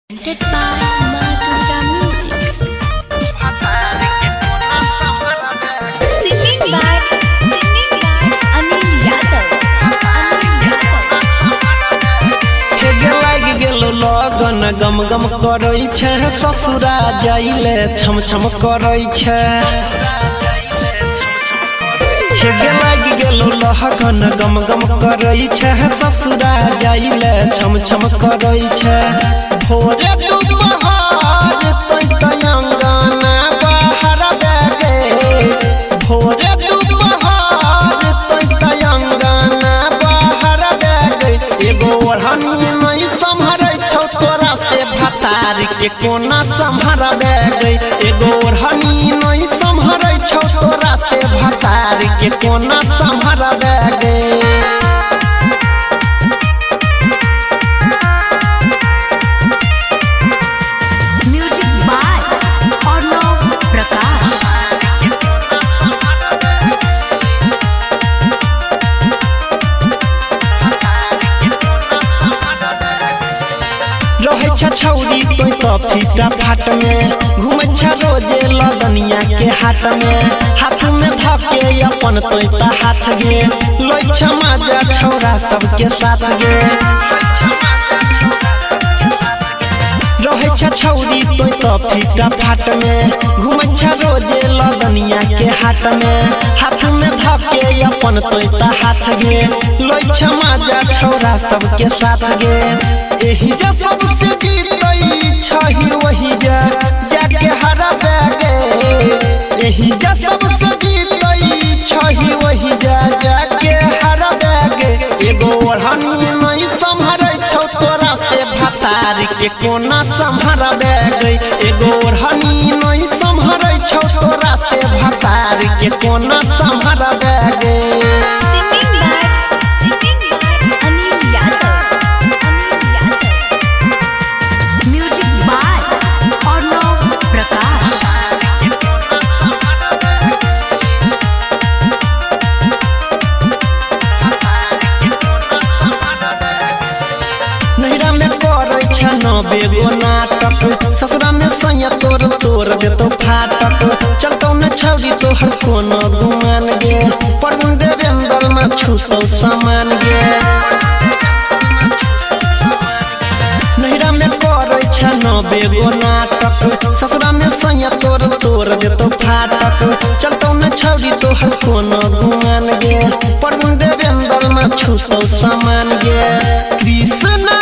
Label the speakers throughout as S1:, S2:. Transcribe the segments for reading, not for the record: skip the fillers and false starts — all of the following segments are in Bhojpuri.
S1: Presented by Madhurga Music. Singing by Anil Yadav.
S2: लगन गम गम करै छै ससुरा जाइले छम छम करै छै लागी गेलो लगन गम गम करै छै ससुरा जाइले छम छम करै छै भोरे दुपहर तै अंगना बाहर बेगे भोरे दुपहर तै अंगना बाहर बेगे एगो ओढ़नी नहीं संभरै छौ तोरा से भतार के कोना संभरबे गई एगो ओढ़नी नहीं संभरै छौ तोरा से भतार के कोना संभरबे गई।
S1: Music by Arnav Prakash.
S2: रहे छौरी तोय तो फीटा फाट में घूमे छ रोजे लदनिया के हाट में धके अपन तोय ता हाथ गे लोय छ माजा छौरा सबके साथ गे रहे छौरी तोय तो फीटा फाट में घूमे छ रोजे लदनिया के हाट में धके अपन तोय ता हाथ गे लोय छ माजा छौरा सबके साथ गे एही जे सबसे जीतई छही वही जाके हरबे गे एही जे सबसे जीतई छही वही जाके हरबे गे एगो ओढ़नी नहीं संभरै छौ तोरा से भतार के कोना संभरबे गई एगो ओढ़नी नहीं संभरै छौ तोरा से भतार के कोना संभरबे गई।
S1: Singing by Anil Yadav. Music by Arnav Prakash.
S2: नैरा में करै छ नबे गो नाटक ससुरा में सैया तोड़ देतो फाटक चलतौ न छौरी तोहर कोनो गुमान गे परम देवेंद्र न छूतौ सामान गे नैरा में करै छ नबे गो नाटक ससुरा में सैया तोड़ देतो फाटक चलतौ न छौरी तोहर कोनो गुमान गे परम देवेंद्र न छूतौ सामान गे कृष्ण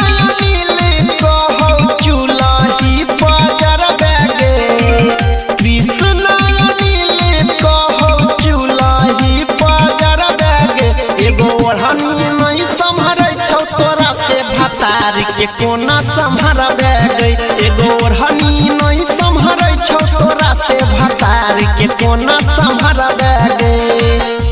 S2: के कोना संभरबे गई एगो ओढ़नी नहीं संभरै छौ तोरा से भतार के कोना संभरबे गई।